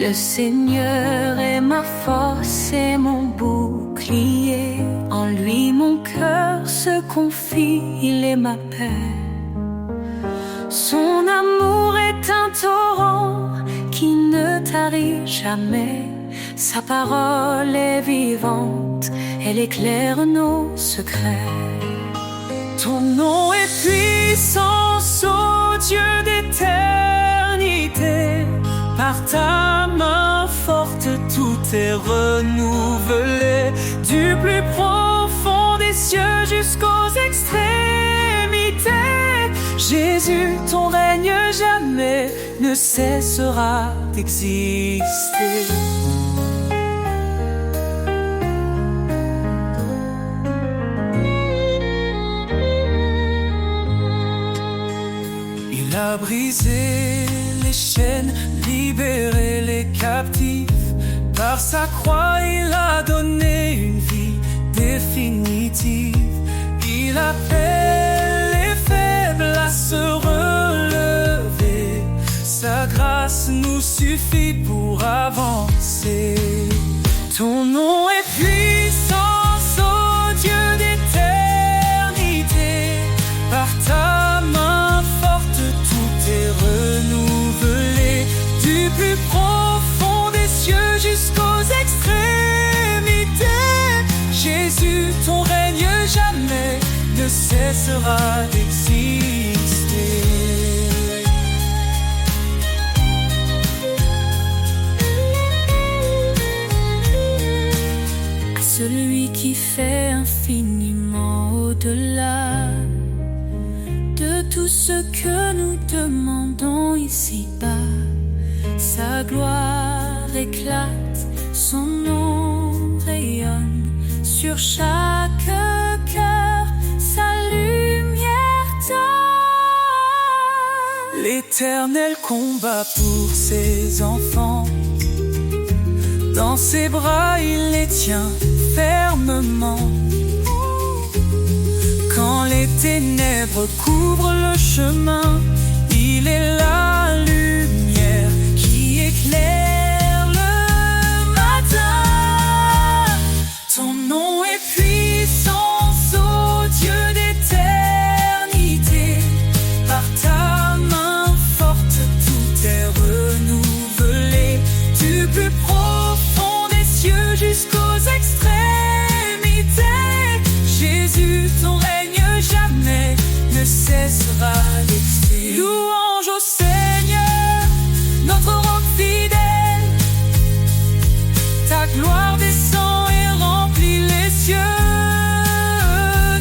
Le Seigneur est ma force et mon bouclier. En lui mon cœur se confie, il est ma paix. Son amour est un torrent qui ne tarit jamais. Sa parole est vivante, elle éclaire nos secrets. Ton nom est puissance, ô Dieu d'éternité. Par ta main forte, tout est renouvelé. Du plus profond des cieux jusqu'aux extrémités. Jésus, ton règne jamais ne cessera d'exister. Il a brisé les chaînes, libéré les captifs. Par sa croix, il a donné une vie définitive. Il appelle les faibles à se relever. Sa grâce nous suffit pour avancer. Ton nom est puissance, ô Dieu d'éternité. Par ta main forte, tout est renouvelé. Du plus profond des cieux jusqu'aux extrémités. Jésus, ton règne jamais ne cessera d'exister. À celui qui fait infiniment au-delà de tout ce que nous demandons ici-bas. Sa gloire éclate, son nom rayonne sur chaque cœur, sa lumière donne. L'Éternel combat pour ses enfants. Dans ses bras, il les tient fermement. Quand les ténèbres couvrent le chemin, il est la lumière qui éclaire le matin. Ton nom est puissance, ô Dieu d'éternité. Par ta main forte, tout est renouvelé. Du plus profond des cieux jusqu'aux extrémités. Jésus, ton règne jamais ne cessera d'exister. Louange au Seigneur, notre roc fidèle. Ta gloire descend et remplit les cieux.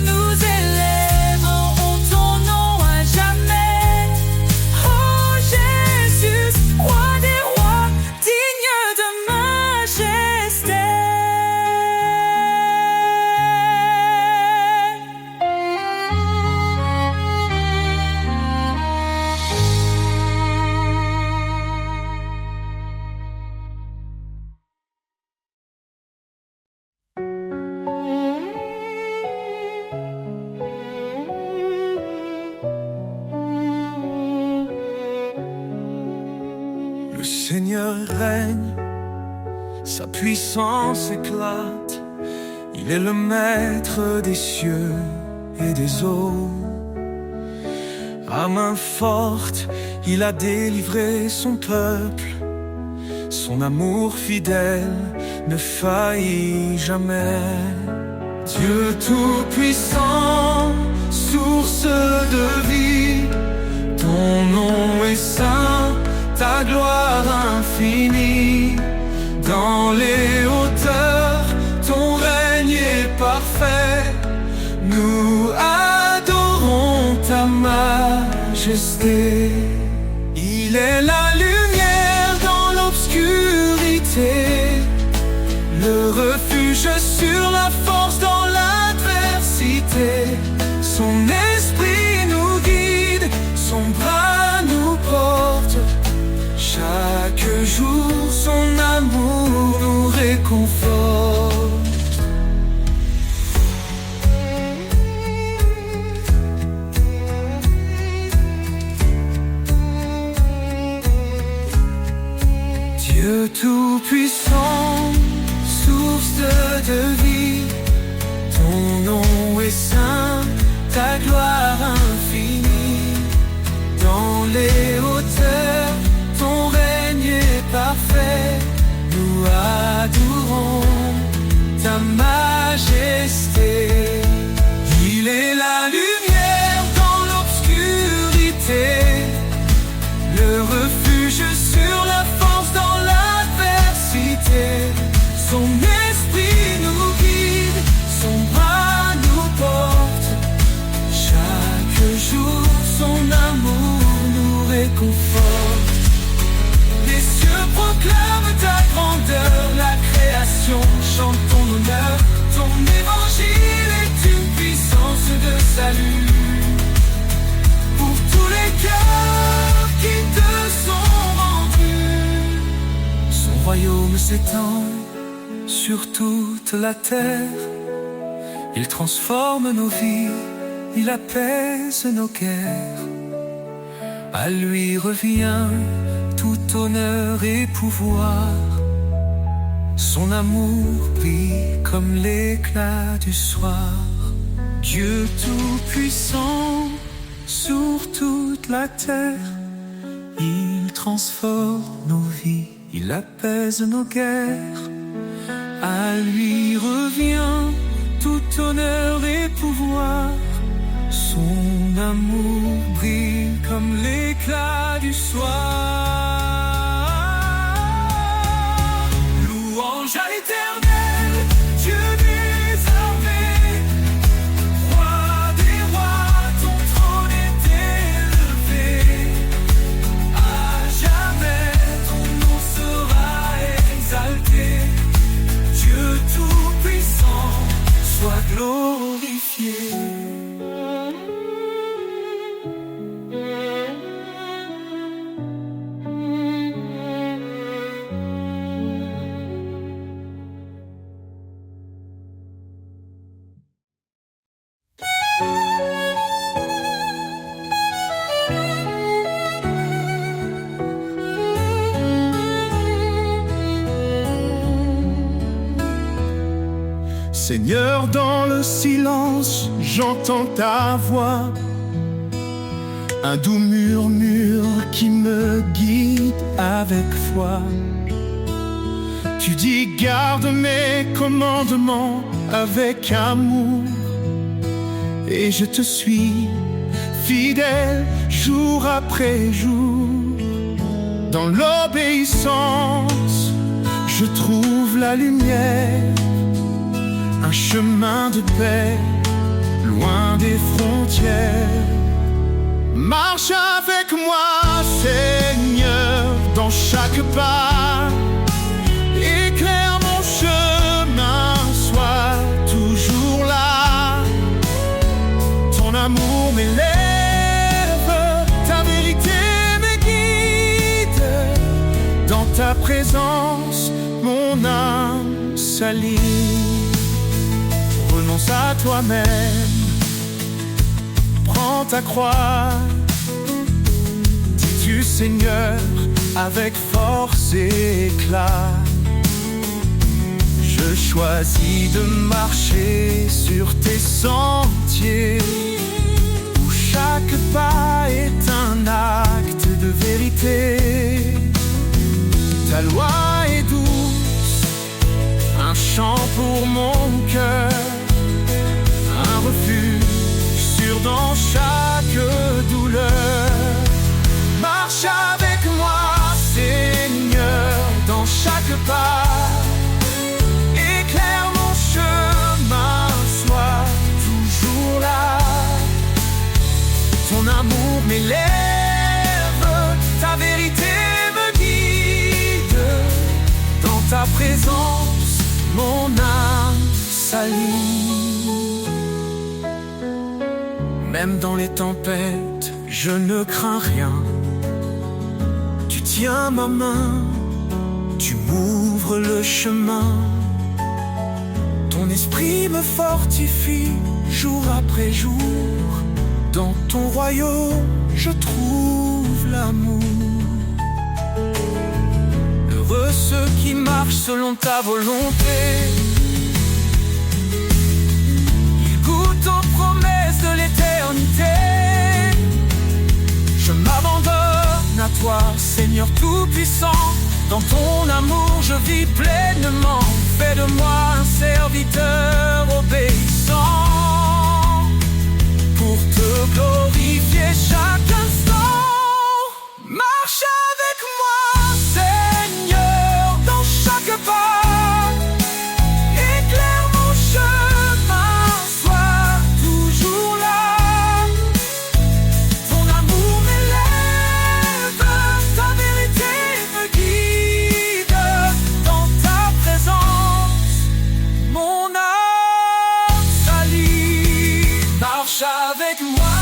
Nous élèverons ton nom à jamais. Oh Jésus, roi des rois, digne de majesté. Le Seigneur règne, sa puissance éclate. Il est le maître des cieux et des eaux. À main forte, il a délivré son peuple. Son amour fidèle ne faillit jamais. Dieu tout-puissant, source de vie, ton nom est saint, ta gloire infinie. Dans les hauteurs, ton règne est parfait. Nous adorons ta majesté. Il est la lumière dans l'obscurité, le refuge sur la force dans l'adversité. Son esprit nous guide, son bras nous porte. Chaque jour, son amour nous réconforte. Dieu de vie. Ton nom est saint, ta gloire infinie. Dans les hauteurs, ton règne est parfait. Nous adorons ta majesté. Il est la lumière dans l'obscurité, le refuge sur la force dans l'adversité. Son esprit nous guide, son bras nous porte. Chaque jour, son amour nous réconforte. Les cieux proclament ta grandeur, la création chante ton honneur. Ton évangile est une puissance de salut pour tous les cœurs qui te sont rendus. Son royaume s'étend sur toute la terre. Il transforme nos vies, il apaise nos guerres. À lui revient tout honneur et pouvoir. Son amour brille comme l'éclat du soir. Dieu tout-puissant sur toute la terre. Il transforme nos vies, il apaise nos guerres. À lui revient tout honneur et pouvoir. Son amour brille comme l'éclat du soir. Louange à l'Éternel, Dieu des armées. Roi des rois, ton trône est élevé. À jamais ton nom sera exalté. Dieu tout-puissant, sois glorifié. Seigneur, dans le silence, j'entends ta voix, un doux murmure qui me guide avec foi. Tu dis garde mes commandements avec amour, et je te suis fidèle jour après jour. Dans l'obéissance, je trouve la lumière, un chemin de paix, loin des frontières. Marche avec moi, Seigneur, dans chaque pas. Éclaire mon chemin, sois toujours là. Ton amour m'élève, ta vérité me guide. Dans ta présence, mon âme s'aligne. Renonce à toi-même, prends ta croix. Dis-tu Seigneur avec force et éclat. Je choisis de marcher sur tes sentiers, où chaque pas est un acte de vérité. Ta loi est douce, un chant pour mon cœur, un refuge sûr dans chaque douleur. Marche avec moi, Seigneur, dans chaque pas. Éclaire mon chemin, sois toujours là. Ton amour m'élève, ta vérité me guide. Dans ta présence, mon âme s'aligne. Même dans les tempêtes, je ne crains rien. Tu tiens ma main, tu m'ouvres le chemin. Ton esprit me fortifie jour après jour. Dans ton royaume, je trouve l'amour. Heureux ceux qui marchent selon ta volonté. Seigneur tout-puissant, dans ton amour je vis pleinement. Fais de moi un serviteur obéissant, pour te glorifier chaque instant. Marche avec moi, Seigneur, dans chaque pas. Éclaire mon chemin, sois toujours là. Ton amour m'élève, ta vérité me guide. Dans ta présence, mon âme s'allie. Marche avec moi,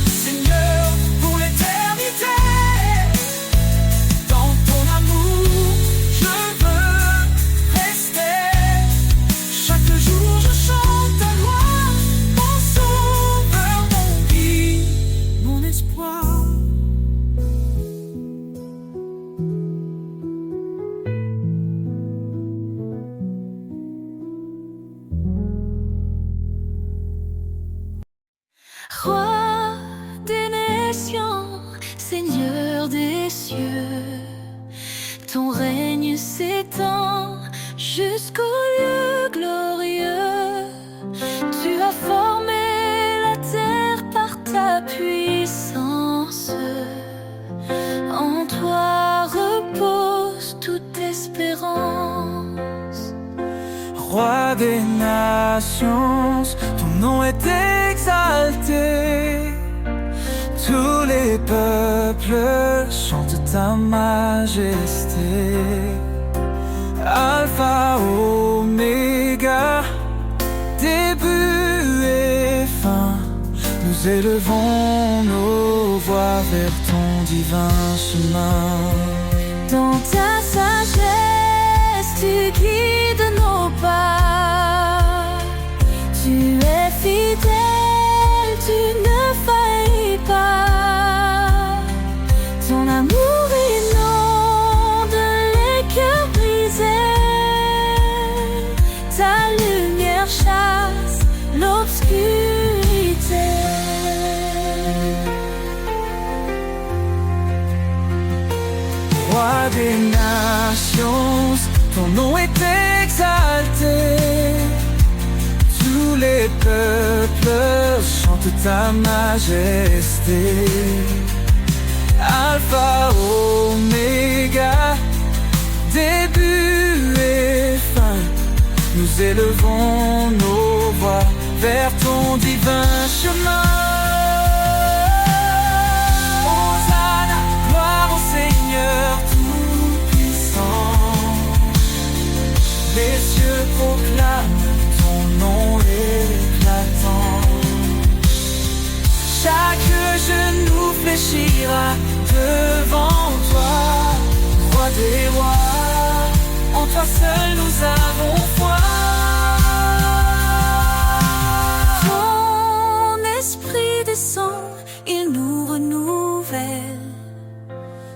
Seigneur, pour l'éternité. Dans ton amour, je veux rester. Chaque jour, je chante ta loi, mon sauveur, mon guide, mon espoir. Roi des nations, Seigneur des cieux, ton règne s'étend jusqu'au lieu glorieux. Tu as formé la terre par ta puissance. En toi repose toute espérance. Roi des nations, ton nom est exalté. Tous les peuples chantent ta majesté. Alpha, Oméga, début et fin. Nous élevons nos voix vers ton divin chemin. Dans ta sagesse, tu guides nos pas. Tu es fidèle, tu ne faillis pas. Ton amour inonde les cœurs brisés. Ta lumière chasse l'obscurité. Roi des nations, ton nom est exalté. Tous les peuples chantent ta majesté. Alpha, Oméga, début et fin. Nous élevons nos voix vers ton divin chemin. Hosanna, gloire au Seigneur tout-puissant. Les cieux proclament ton nom éclatant. Chaque genou fléchira devant toi, roi des rois. En toi seul nous avons foi. Ton esprit descend, il nous renouvelle.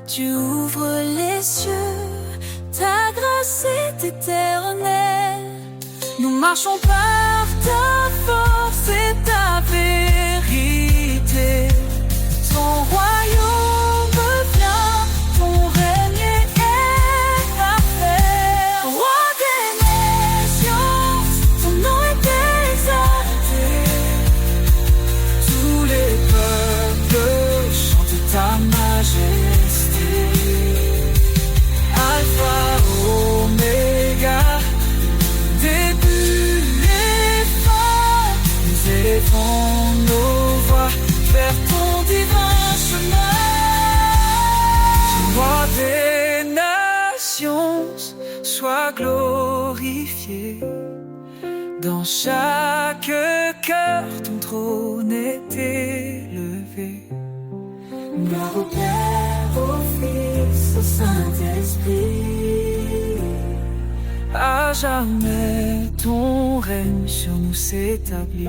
Tu ouvres les cieux, ta grâce est éternelle. Nous marchons par ta force et ta vérité. Ton royaume vient, ton règne est parfait. Roi des nations, ton nom est exalté. Tous les peuples chantent ta majesté. Alpha, Oméga, début et fin. Nous élevons nos voix vers ton divin chemin. Roi des nations, sois glorifié. Dans chaque cœur, ton trône est élevé. Gloire au Père, au Fils, au Saint-Esprit. À jamais ton règne sur nous s'établit.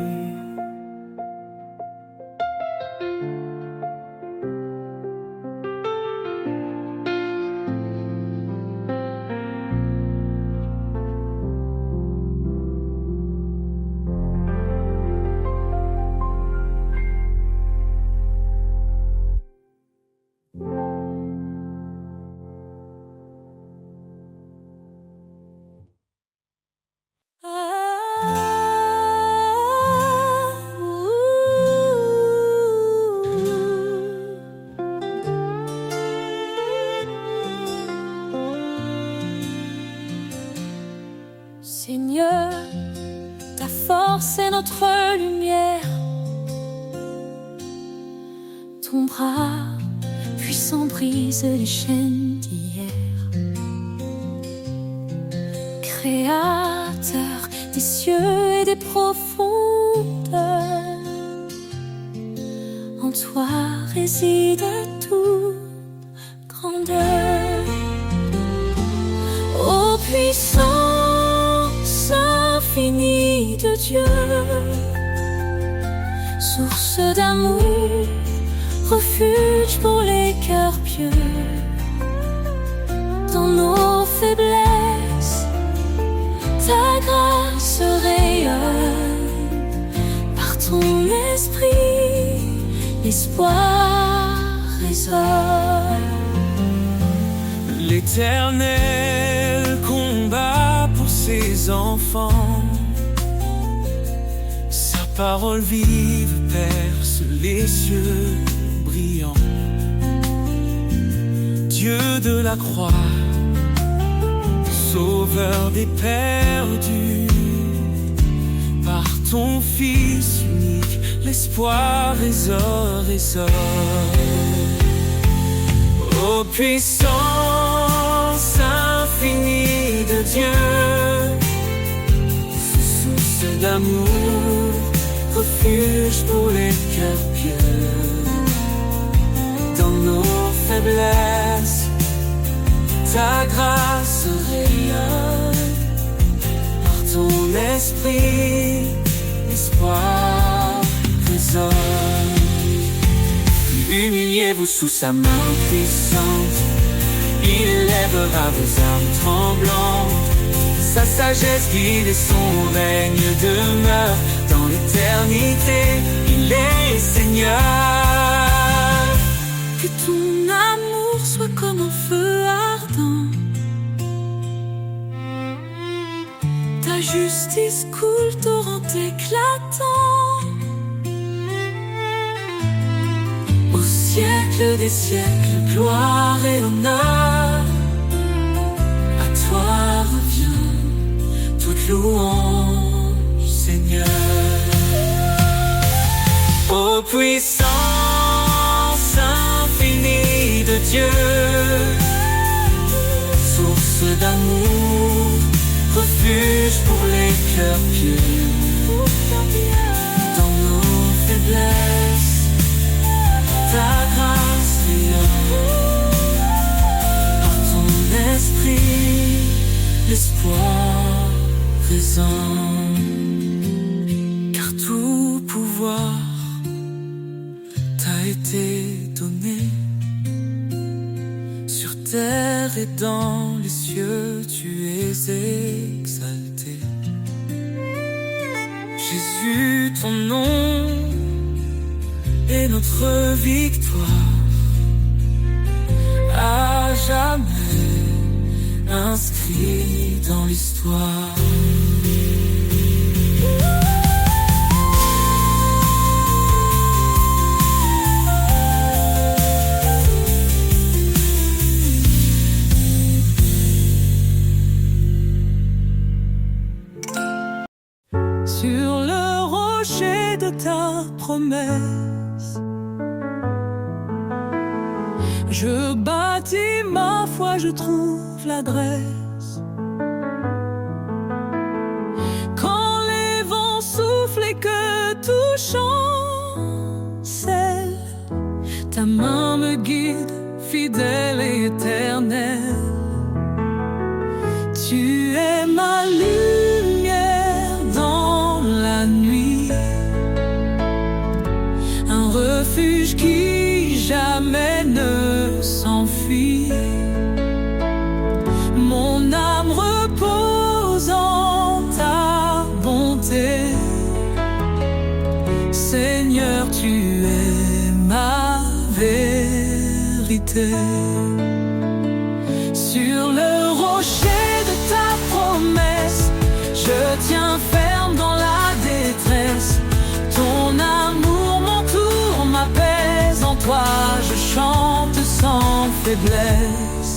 ta force est notre lumière. Ton bras puissant brise les chaînes d'hier. Créateur des cieux et des profondeurs, en toi réside toute grandeur. Ô puissance infinie de Dieu, source d'amour, refuge pour les cœurs pieux. Dans nos faiblesses, ta grâce rayonne. Par ton esprit, l'espoir résonne. L'Éternel combat pour ses enfants. Sa parole vive perce les cieux brillants. Dieu de la croix, Sauveur des perdus, par ton Fils unique, l'espoir résonne. Ô puissance infinie de Dieu, source d'amour, refuge pour les cœurs pieux. Dans nos faiblesses, ta grâce rayonne. Par ton esprit, l'espoir résonne. Humiliez-vous sous sa main puissante, il élèvera vos âmes tremblantes. Sa sagesse guide et son règne demeure. Dans l'éternité, il est Seigneur. Que ton amour soit comme un feu ardent, ta justice coule torrent éclatant. Au siècle des siècles, gloire et honneur, à toi revient toute louange, Seigneur. Ô puissance infinie de Dieu, source d'amour, refuge pour les cœurs pieux. Dans nos faiblesses, ta grâce rayonne. Par ton esprit, l'espoir résonne. Car tout pouvoir t'a été donné, sur terre et dans les cieux, tu es exalté. Jésus, ton nom est notre victoire, à jamais inscrit dans l'histoire. Sur le rocher de ta promesse, je bâtis ma foi, je trouve l'adresse. Quand les vents soufflent et que tout chancelle, ta main me guide, fidèle et éternelle. Tu es ma lumière dans la nuit, un refuge qui jamais ne s'enfuit. Mon âme repose en ta bonté. Seigneur, tu es ma vérité. Sur le rocher de ta promesse, je tiens ferme dans la détresse. Ton amour m'entoure, m'apaise. En toi je chante sans faiblesse.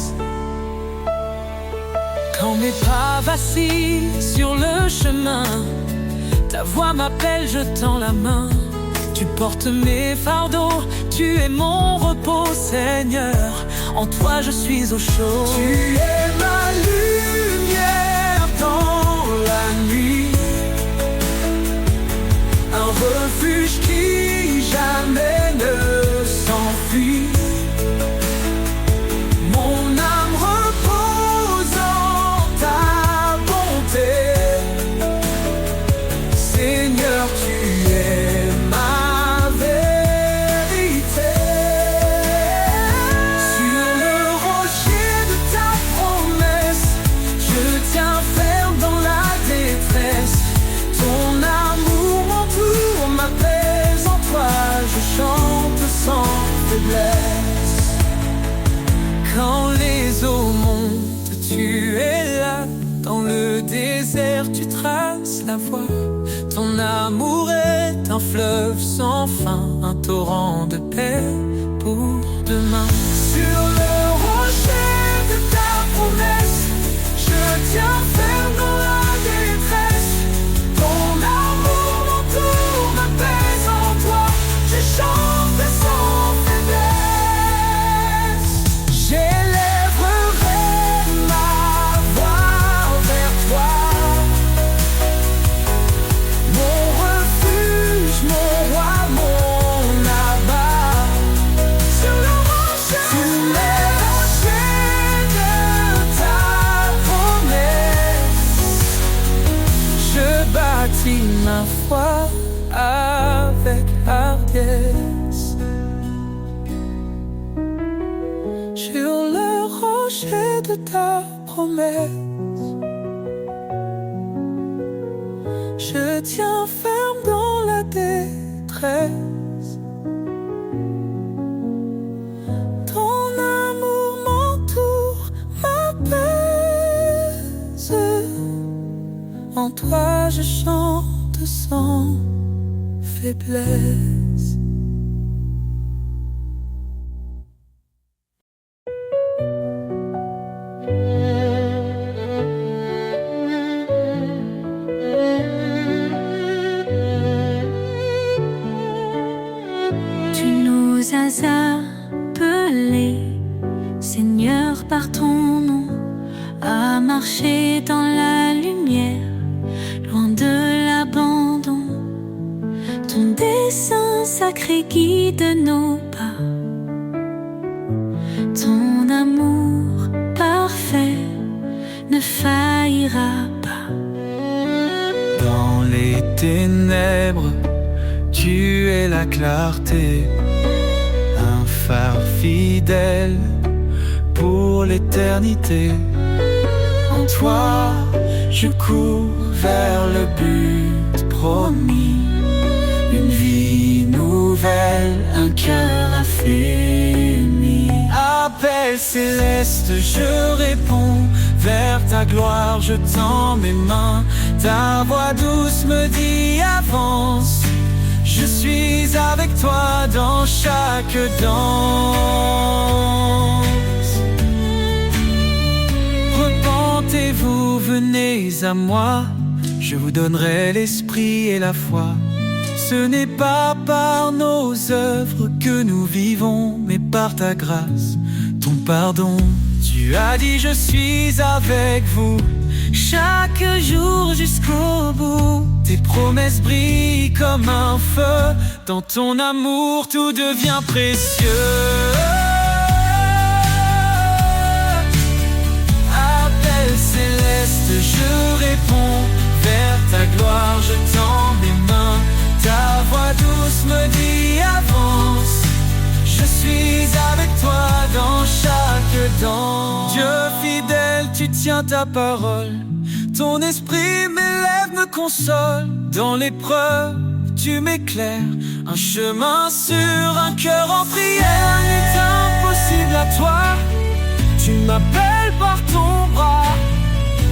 Quand mes pas vacillent sur le chemin, voix m'appelle, je tends la main. Tu portes mes fardeaux, tu es mon repos, Seigneur. En toi je suis au chaud. Tu es ma lumière dans la nuit, un refuge qui jamais ne s'enfuit. Mon âme repose en ta bonté, Seigneur, tu es ma vérité. Sur le rocher de ta promesse, je tiens ferme dans la détresse. Ton amour m'entoure, m'apaise, en toi je chante sans faiblesse. Quand les eaux montent, tu es là. Dans le désert, tu traces la voie. Ton amour est un fleuve sans fin, un torrent de paix pour demain. Sur le rocher de ta promesse, je tiens ferme dans la détresse. Ton amour m'entoure, m'apaise, en toi je chante sans faiblesse. J'élèverai ma voix vers toi, mon refuge, mon roi, mon abat. Sur le rocher de ta promesse, je bâtis ma foi avec hardiesse. Sur le rocher de ta promesse, je tiens ferme dans la détresse. Ton amour m'entoure, m'apaise, en toi je chante sans faiblesse. Tu nous as appelés, Seigneur, par ton nom, à marcher dans la lumière, loin de l'abandon. Ton dessein sacré guide nos pas, ton amour parfait ne faillira pas. Dans les ténèbres, tu es la clarté, un phare fidèle pour l'éternité. En toi, je cours vers le but promis, une vie nouvelle, un cœur affermi. Appel céleste, je réponds, vers ta gloire je tends mes mains. Ta voix douce me dit avance, je suis avec toi dans chaque danse. Repentez-vous, venez à moi, je vous donnerai l'esprit et la foi. Ce n'est pas par nos œuvres que nous vivons, mais par ta grâce, ton pardon. Tu as dit je suis avec vous chaque jour jusqu'au bout. Tes promesses brillent comme un feu, dans ton amour tout devient précieux. Appel céleste, je réponds, vers ta gloire je tends mes mains. Ta voix douce me dit avance, je suis avec toi dans chaque danse. Dieu fidèle, tu tiens ta parole, ton esprit m'élève, me console. Dans l'épreuve, tu m'éclaires, un chemin sûr, un cœur en prière. Rien n'est impossible à toi, tu m'appelles par ton bras.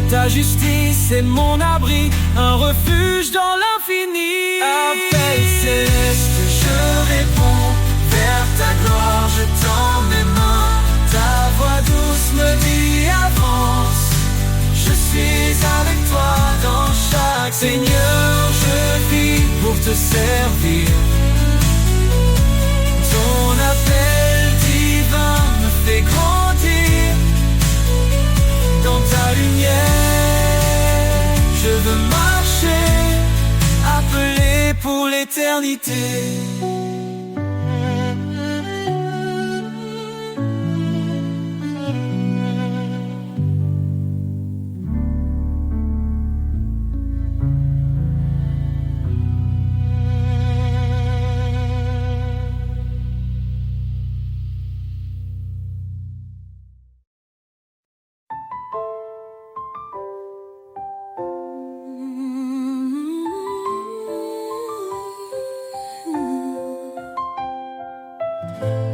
Ta justice est mon abri, un refuge dans l'infini. Appel céleste, je réponds, vers ta gloire je tends mes mains. Ta voix douce me dit avance, je suis avec toi dans chaque Seigneur, je te servir. Ton appel divin me fait grandir. Dans ta lumière, je veux marcher, appelé pour l'éternité.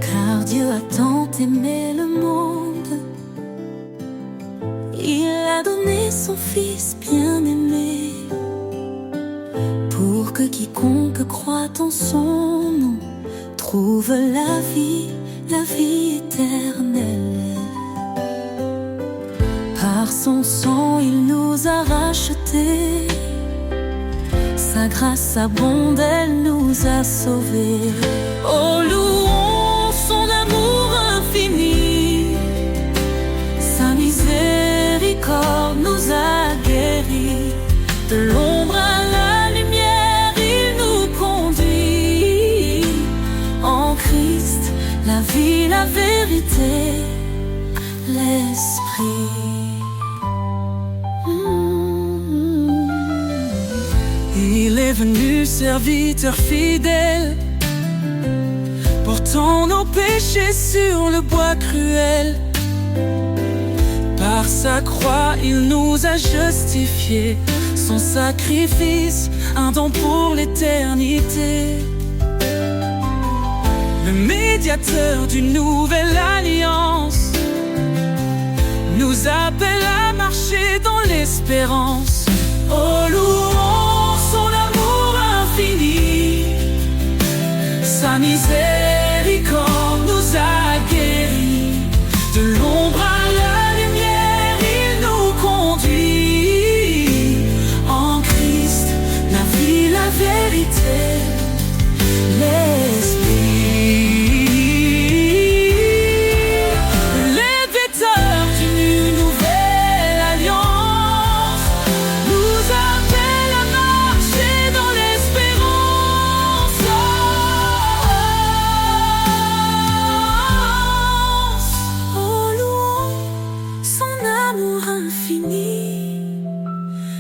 Car Dieu a tant aimé le monde, il a donné son Fils bien-aimé, pour que quiconque croit en son nom trouve la vie éternelle. Par son sang il nous a rachetés, sa grâce abonde, elle nous a sauvés. Oh, louons son amour infini, sa miséricorde nous a guéris. De l'ombre à la lumière, il nous conduit. En Christ, la vie, la vérité, l'esprit. Il est venu serviteur fidèle, portant nos péchés sur le bois cruel. Par sa croix, il nous a justifiés, son sacrifice, un don pour l'éternité. Le médiateur d'une nouvelle alliance nous appelle à marcher dans l'espérance. Oh, louons son amour infini, sa miséricorde nous a guéris. De l'ombre à la lumière, il nous conduit. En Christ, la vie, la vérité, l'esprit. L'éditeur d'une nouvelle alliance nous appelle à marcher dans l'espérance. Oh, louons son amour infini,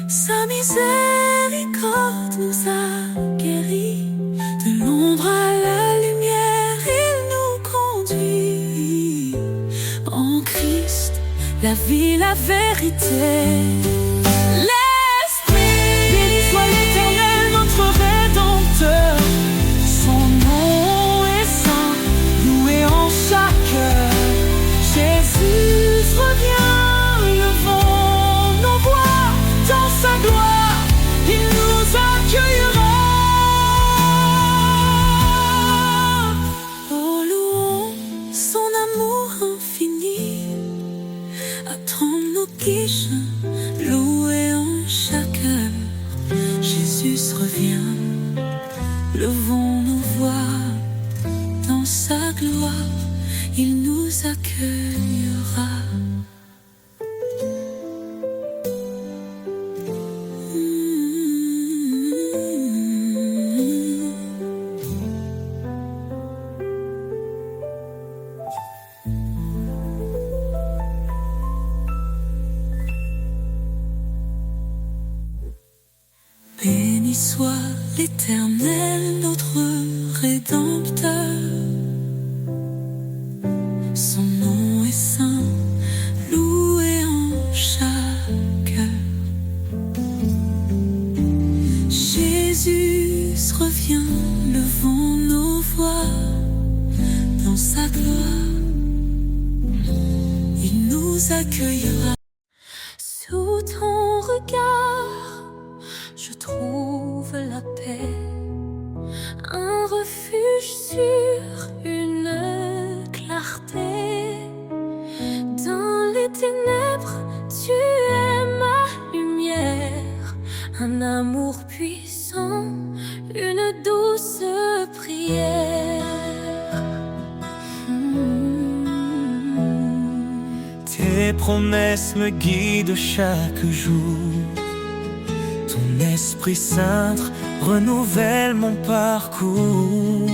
sa miséricorde nous a guéris. De l'ombre à la lumière, il nous conduit. En Christ, la vie, la vérité, l'esprit. Béni soit l'Éternel, notre Rédempteur. Son nom est saint, loué en chaque heure. Jésus revient, levons nos voix dans sa gloire, il nous accueillera. Oh, louons son amour infini, attends nos quiches, loué en chaque heure. Jésus revient, levons nos voix dans sa gloire, il nous accueillera. Béni soit l'Éternel, notre Rédempteur. Son nom est saint, loué en chaque heure. Jésus revient, levons nos voix dans sa gloire, il nous accueillera. Sous ton regard, je trouve la paix, un refuge sur une clarté. Dans les ténèbres, tu es ma lumière, un amour puissant, une promesses me guident chaque jour. Ton Esprit Saint renouvelle mon parcours.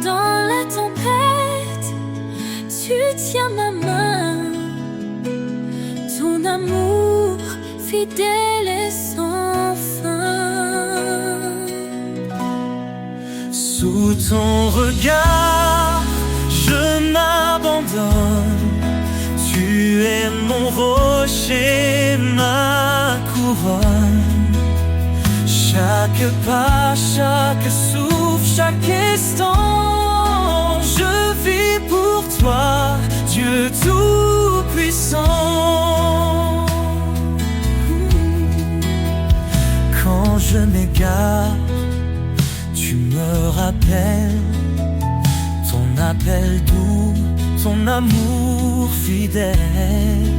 Dans la tempête, tu tiens ma main. Ton amour fidèle et sans fin. Sous ton regard, je m'abandonne. Tu es mon rocher, ma couronne. Chaque pas, chaque souffle, chaque instant, je vis pour toi, Dieu Tout-Puissant. Quand je m'égare, tu me rappelles ton appel doux, ton amour fidèle.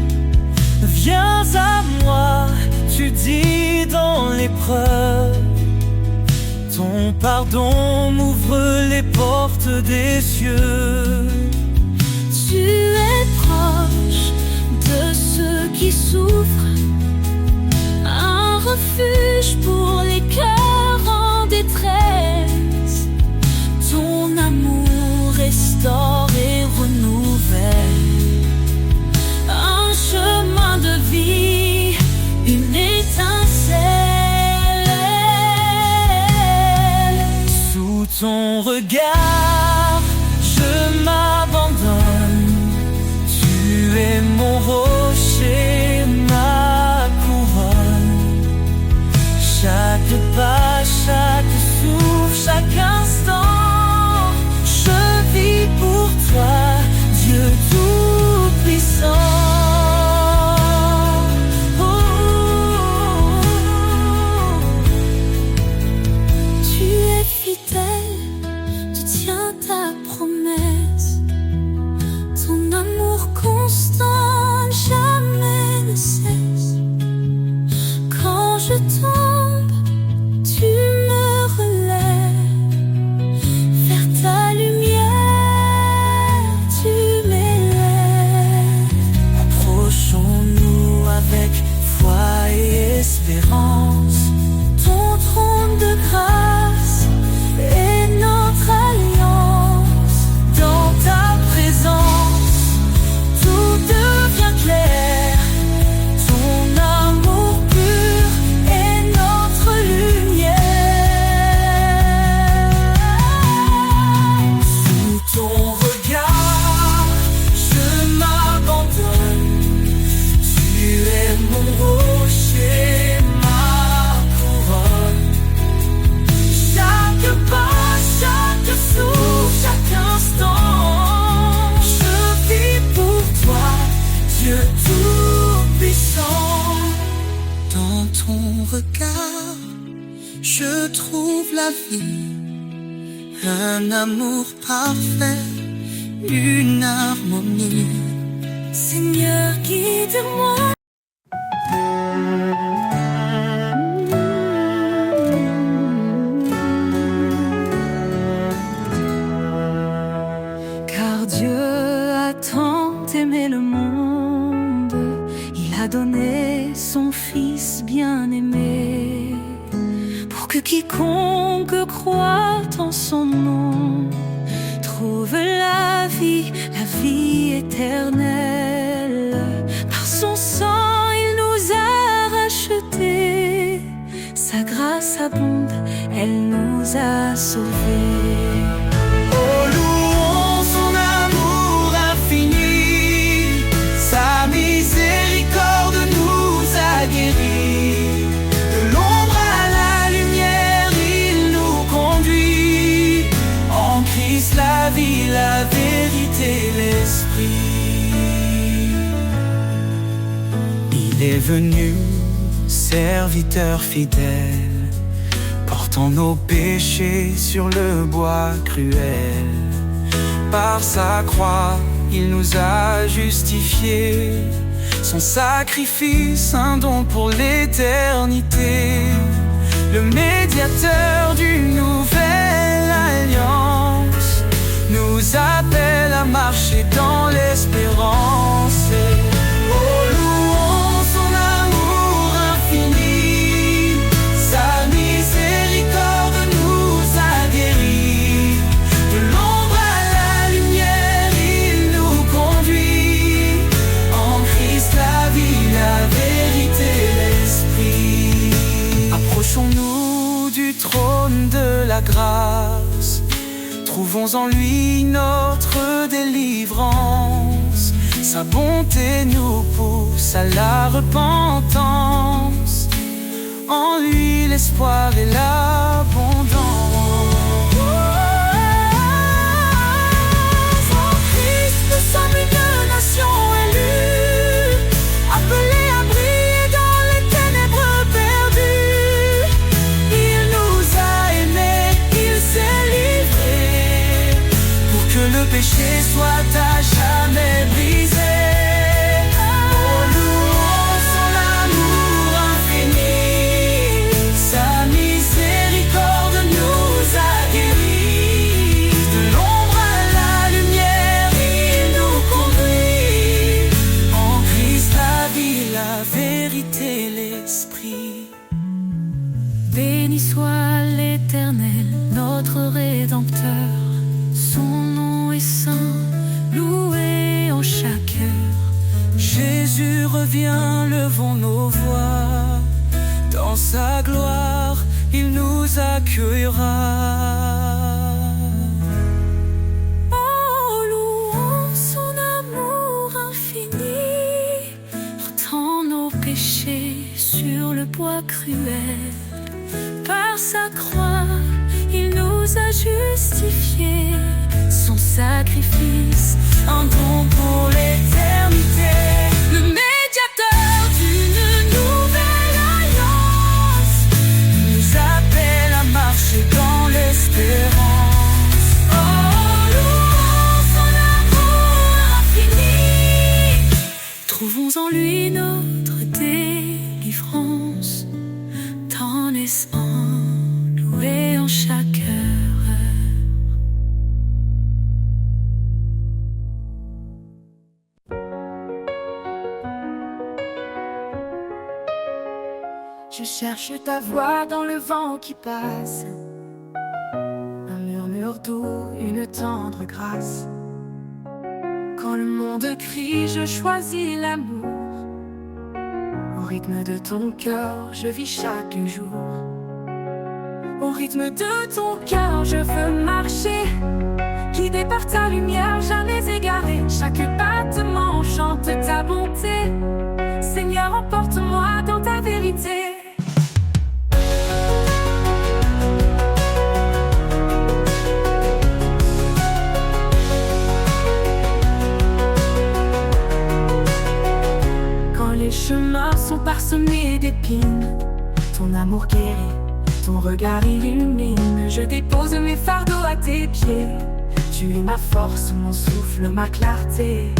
Viens à moi, tu dis dans l'épreuve. Ton pardon m'ouvre les portes des cieux. Tu es proche de ceux qui souffrent, un refuge pour les cœurs en détresse. Ton amour restaure et renouvelle un chemin de vie, une étincelle. Sous ton regard, je m'abandonne. Tu es mon rocher, ma couronne. Chaque pas, chaque souffle, chaque instant, je vis pour toi, Dieu Tout-Puissant. Je tombe, tu me relèves. Vers ta lumière, tu m'élèves. Approchons-nous avec foi et espérance. Ton trône de grâce est notre alliance. Dans ta présence, tout devient clair. Ton amour pur est notre lumière. Sous ton regard, je m'abandonne. Tu es mon rocher, ma couronne. Chaque pas, chaque souffle, chaque instant, je vis pour toi, Dieu Tout-Puissant. Dans ton regard, je trouve la vie, un amour parfait, une harmonie. Seigneur, guide-moi. Car Dieu a tant aimé le monde, il a donné son Fils bien-aimé, pour que quiconque croit en son nom trouve la vie éternelle. Par son sang, il nous a rachetés, sa grâce abonde, elle nous a sauvés. Oh, louons son amour infini, sa miséricorde nous a guéris. De l'ombre à la lumière, il nous conduit. En Christ la vie, la vérité, l'esprit. Il est venu, serviteur fidèle, portant nos péchés sur le bois cruel. Par sa croix, il nous a justifiés. Son sacrifice, un don pour l'éternité. Le médiateur d'une nouvelle alliance nous appelle à marcher dans l'espérance. trône de la grâce. Trouvons en lui notre délivrance. Sa bonté nous pousse à la repentance. En lui l'espoir et l'abondance. En Christ nous sommes une nation élue, appelée à briller dans les ténèbres perdues. Il nous a aimés, il s'est livré pour que le péché soit à jamais brisé. Béni soit l'Éternel, notre Rédempteur. Son nom est saint, loué en chaque heure. Jésus revient, levons nos voix. Dans sa gloire, il nous accueillera. Oh, louons son amour infini, portant nos péchés sur le bois cruel. Par sa croix, il nous a justifiés. Son sacrifice, un don pour l'éternité. Le médiateur d'une nouvelle alliance nous appelle à marcher dans l'espérance. Oh, louons son amour infini. Trouvons en lui notre délivrance. Tant n'est-ce loué en chaque heure. Je cherche ta voix dans le vent qui passe, un murmure doux, une tendre grâce. Quand le monde crie, je choisis l'amour. Au rythme de ton cœur, je vis chaque jour. Au rythme de ton cœur, je veux marcher, guidé par ta lumière, jamais égaré. Chaque battement chante ta bonté. Seigneur, emporte-moi dans ta vérité. Quand les chemins sont parsemés d'épines, ton amour guérit, ton regard illumine. Je dépose mes fardeaux à tes pieds. Tu es ma force, mon souffle, ma clarté.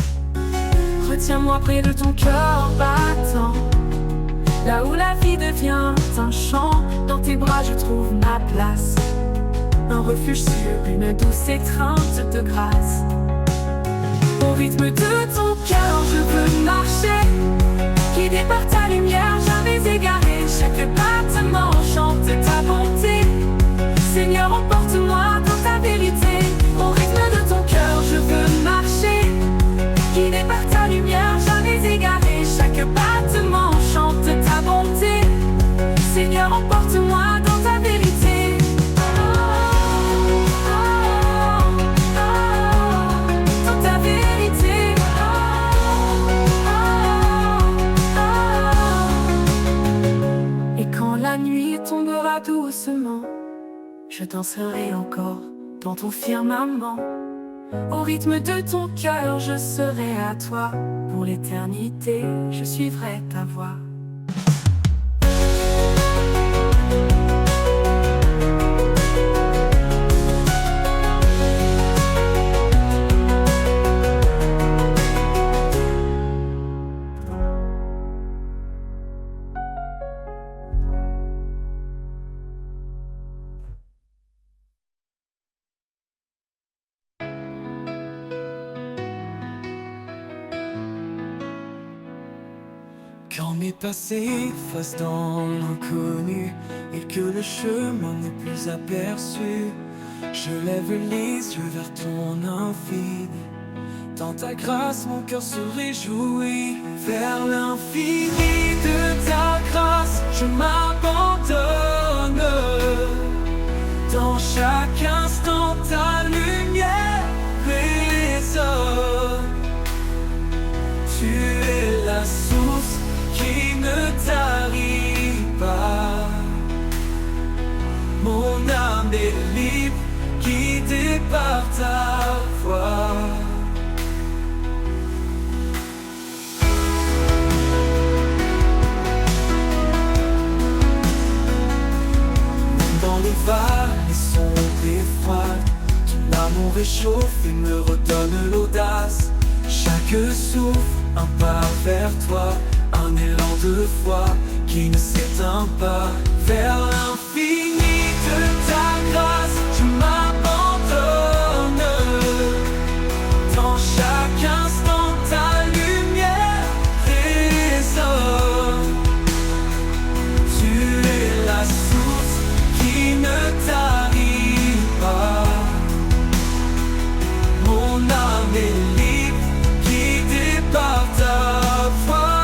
Retiens-moi près de ton cœur battant, là où la vie devient un chant. Dans tes bras je trouve ma place, un refuge sûr, une douce étreinte de grâce. Au rythme de ton cœur je veux marcher, guidé par ta lumière, jamais égaré. Chaque battement chante ta bonté. Seigneur, emporte-moi dans ta vérité. Au rythme de ton cœur je veux marcher, guidé par ta lumière, jamais égaré. Chaque battement chante ta bonté. Seigneur, emporte-moi dans ta vérité. Dans ta vérité. Et quand la nuit tombera doucement, je danserai encore dans ton firmament. Au rythme de ton cœur, je serai à toi. Pour l'éternité, je suivrai ta voix. Quand mes passés fassent dans l'inconnu et que le chemin n'est plus aperçu, je lève les yeux vers ton infini. Dans ta grâce mon cœur se réjouit. Vers l'infini de ta grâce je m'abandonne. chaque instant ta lumière résonne. Tu es la source qui ne tarit pas. Mon âme est libre, guidée par ta voix. Dans les vallées sombres et froides, ton amour réchauffe et me redonne l'audace. Chaque souffle, un pas vers toi, un élan de foi qui ne s'éteint pas. Vers l'infini de ta grâce, je m'abandonne. Dans chaque instant, ta lumière résonne. Tu es la source qui ne tarit pas. Mon âme est libre, guidée par ta voix.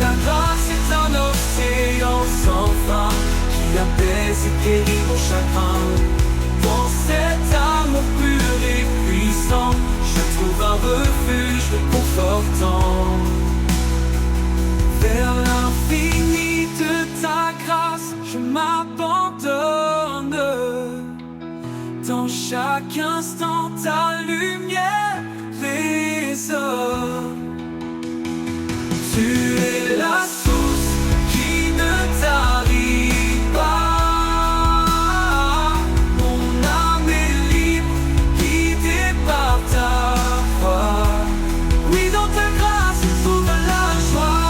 Ta grâce est un océan sans fin qui apaise et guérit mon chagrin. Dans cet amour pur et puissant, je trouve un refuge réconfortant. Vers l'infini de ta grâce, je m'abandonne. Dans chaque instant, ta lumière résonne. Tu es la source qui ne tarit pas. Mon âme est libre, guidée par ta voix. Oui, dans ta grâce, je trouve la joie.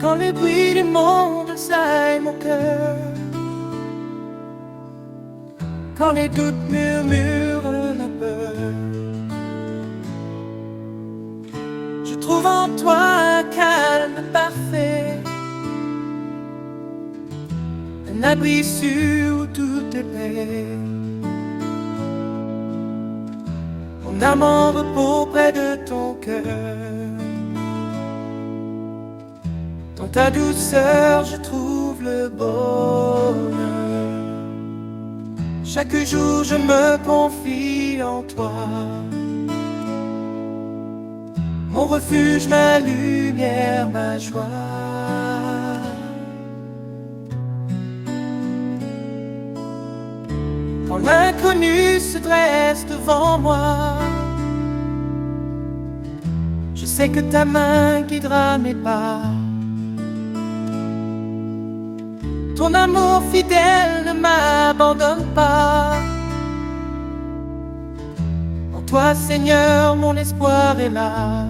Quand les bruits du monde assaillent mon cœur, quand les doutes murmurent la peur, je trouve en toi un calme parfait, un abri sûr où tout est paix. Mon âme en repos près de ton cœur. Dans ta douceur, je trouve le bonheur. Chaque jour, je me confie en toi. Mon refuge, ma lumière, ma joie. Quand l'inconnu se dresse devant moi, je sais que ta main guidera mes pas. Ton amour fidèle ne m'abandonne pas. En toi, Seigneur, mon espoir est là.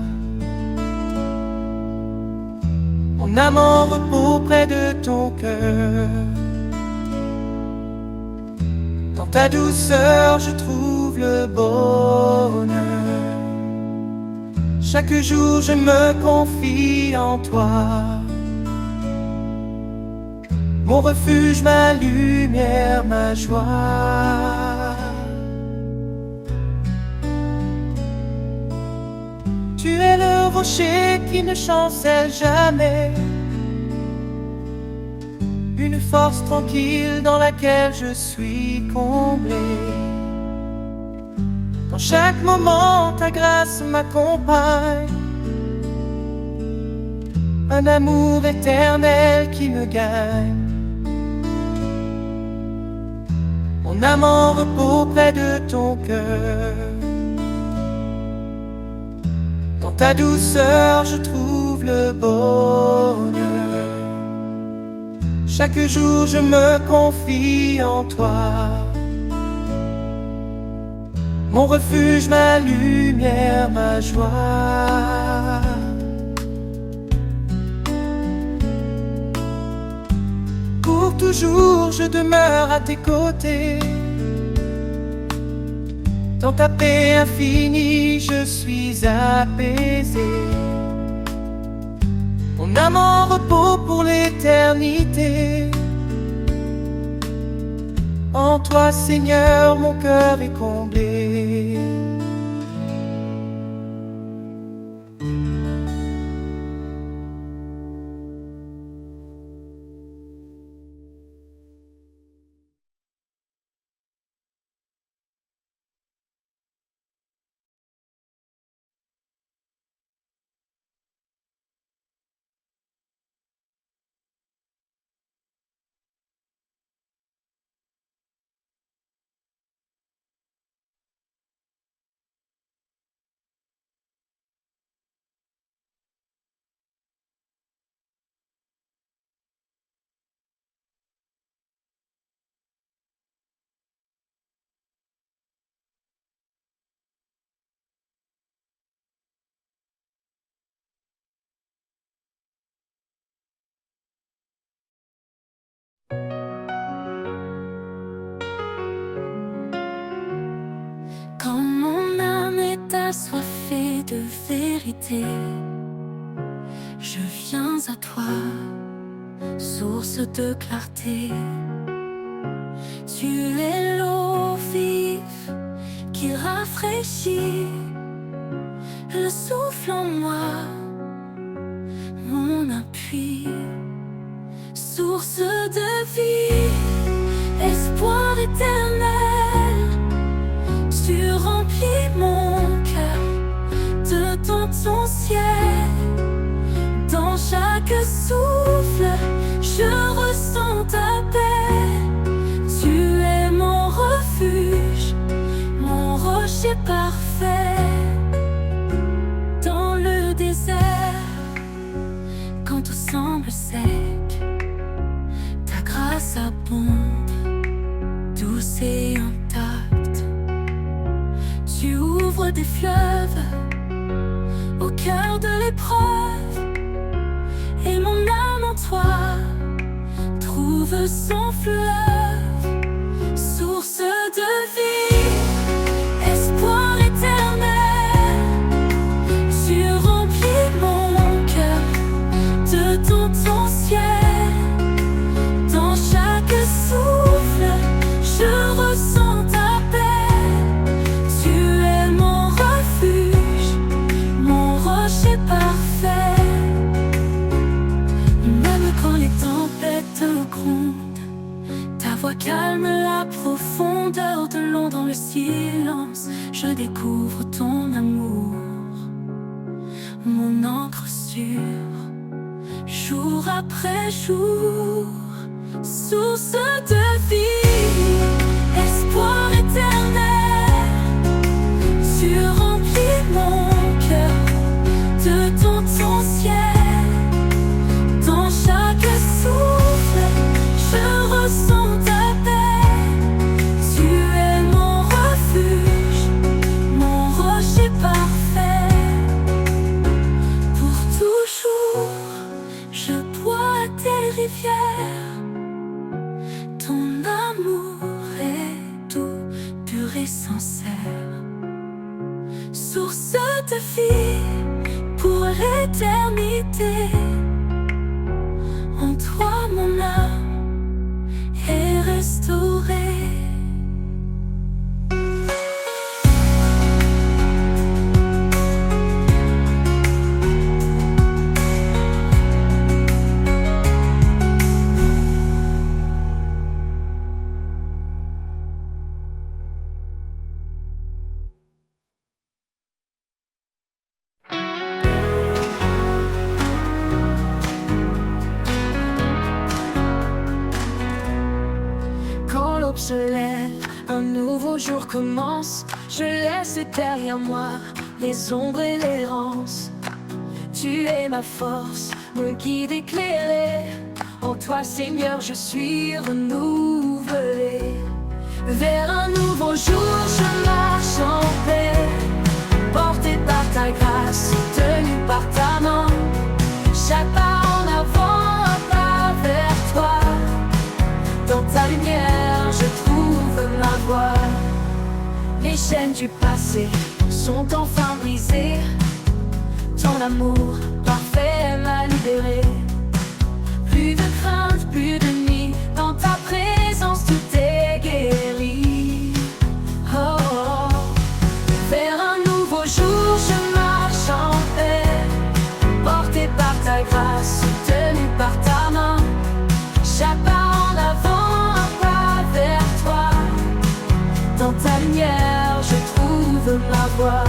Mon âme en repos près de ton cœur. Dans ta douceur, je trouve le bonheur. Chaque jour, je me confie en toi. Mon refuge, ma lumière, ma joie. Tu es le rocher qui ne chancelle jamais, une force tranquille dans laquelle je suis comblé. Dans chaque moment, ta grâce m'accompagne, un amour éternel qui me gagne. Mon âme en repos près de ton cœur. Dans ta douceur, je trouve le bonheur. Chaque jour, je me confie en toi. mon refuge, ma lumière, ma joie. Pour toujours je demeure à tes côtés. Dans ta paix infinie je suis apaisé. Mon âme en repos pour l'éternité. En toi Seigneur mon cœur est comblé. Quand mon âme est assoiffée de vérité, je viens à toi, source de clarté. Tu es l'eau vive qui rafraîchit, le souffle en moi, mon appui, source de vie, espoir éternel. Tu remplis mon cœur de ton ciel. Dans chaque souffle, je ressens ta paix. Tu es mon refuge, mon rocher parfait. Dans le désert, quand tout semble sec, ta grâce abonde, douce et intacte. Tu ouvres des fleuves au cœur de l'épreuve, et mon âme en toi trouve son fleuve, source de vie, espoir éternel. Tu remplis mon cœur de ton ciel. Dans chaque souffle, je ressens ta paix. Tu es mon refuge, mon rocher parfait. Même quand les tempêtes grondent, ta voix calme la profondeur de l'ombre. Dans le silence, je découvre ton amour, mon encre sûre, jour après jour, source de vie, espoir éternel. Tu remplis mon cœur de ton ciel. Dans chaque souffle, je ressens ta paix. Tu es mon refuge, mon rocher parfait. Pour toujours, je bois à tes rivières. Ton amour est doux, pur et sincère, source de vie pour l'éternité. En toi mon âme est restaurée. Quand l'aube se lève, un nouveau jour commence. Je laisse derrière moi les ombres et l'errance. Tu es ma force, mon guide éclairé. En toi Seigneur je suis renouvelé. Vers un nouveau jour je marche en Les chaînes du passé sont enfin brisées. Ton amour parfait m'a libéré. Plus de crainte, plus de nuit. Dans ta présence tout est guéri. Oh, oh. Vers un nouveau jour je marche en paix, porté par ta grâce, soutenu par ta main. Chaque pas en avant, un pas vers toi. Dans ta lumière je trouve ma voie.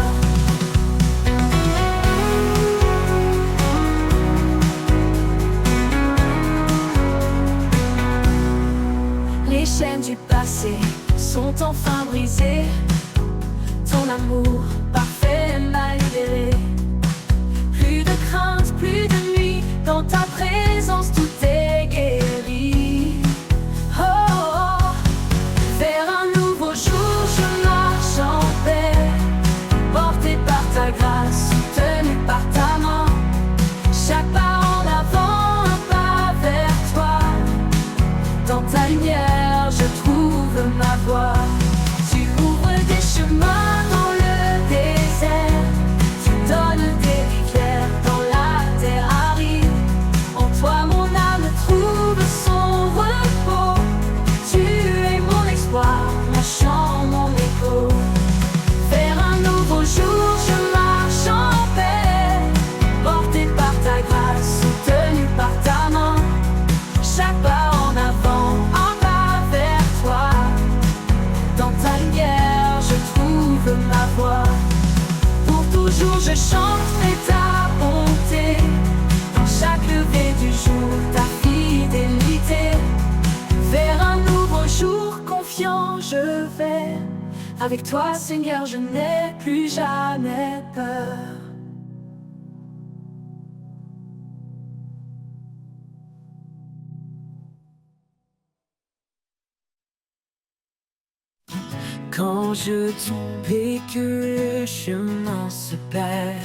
Les chaînes du passé sont enfin brisées. Ton amour parfait m'a libéré. Plus de crainte, plus de nuit. Dans ta présence tout est guéri. Oh, oh. Vers un nouveau jour je marche en paix, porté par ta grâce, soutenu par ta main. Chaque pas en avant, un pas vers toi. Dans ta lumière je trouve ma voie. Tu ouvres des chemins dans le désert. Tu donnes des rivières dans la terre aride. En toi mon âme trouve son repos. Tu es mon espoir, mon chant, mon écho. Vers un nouveau jour je marche en paix, porté par ta grâce, soutenu par ta main. Chaque pas en avant, un pas vers toi. Dans ta lumière je trouve ma voie. Pour toujours je chanterai ta bonté. Dans chaque lever du jour ta fidélité. Vers un nouveau jour confiant je vais. Avec toi Seigneur je n'ai plus jamais peur. Quand je tombe et que le chemin se perd,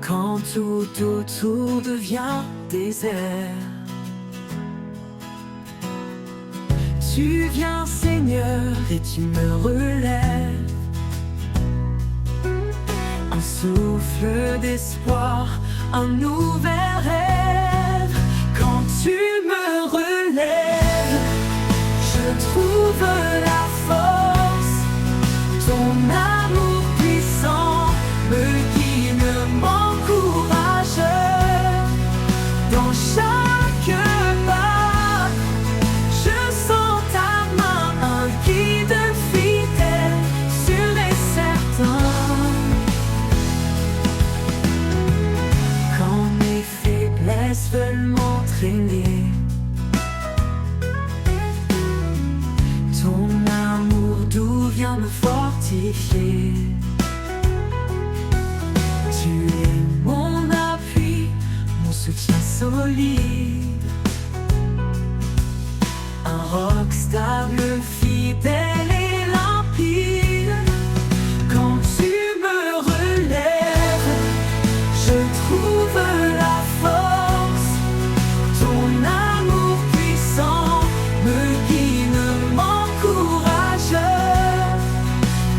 quand tout autour devient désert, tu viens Seigneur et tu me relèves. Un souffle d'espoir, un nouvel rêve. Quand tu me relèves, je trouve la force. Ton amour puissant me guide, m'encourage. Dans chaque pas, je sens ta main, un guide fidèle, sûr et certain. Quand mes faiblesses veulent m'entraîner, ton amour doux vient me fortifier. Tu es mon appui, mon soutien solide. Un roc stable, fidèle et limpide. Quand tu me relèves, je trouve la force. Ton amour puissant me guide, m'encourage.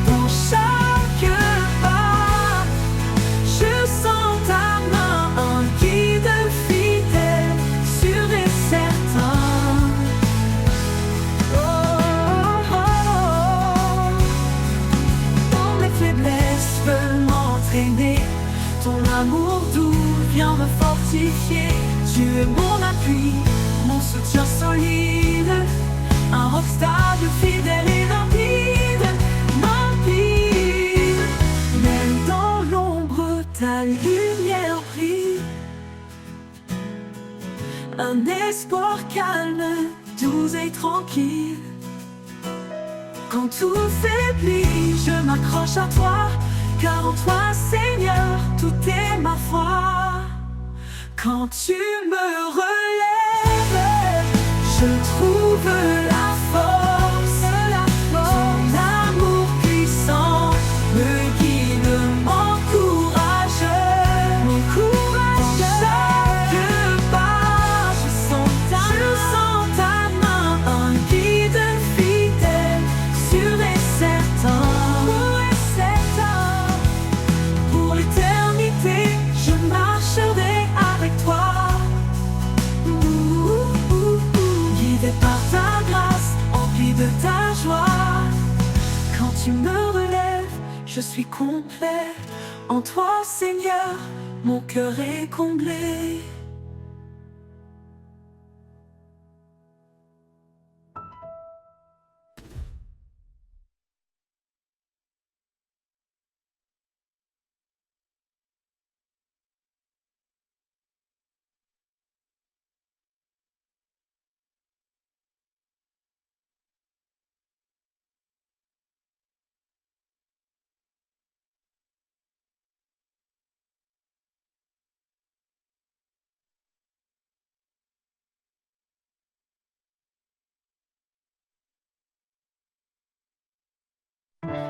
Dans chaque pas, je sens ta main, un guide fidèle, sûr et certain. Oh, oh, oh. Quand mes faiblesses veulent m'entraîner, ton amour doux vient me fortifier. Tu es mon appui, mon soutien solide. Un roc stable, fidèle et limpide, limpide. Même dans l'ombre, ta lumière brille. Un espoir calme, doux et tranquille. Quand tout faiblit, je m'accroche à toi. Car en toi, Seigneur, tout est ma foi. Quand tu me relèves, je trouve la force. Ton amour puissant me guide, m'encourage. Dans chaque pas, je sens ta main, un guide fidèle, sûr de ta joie. Quand tu me relèves, je suis complet. En toi, Seigneur, mon cœur est comblé.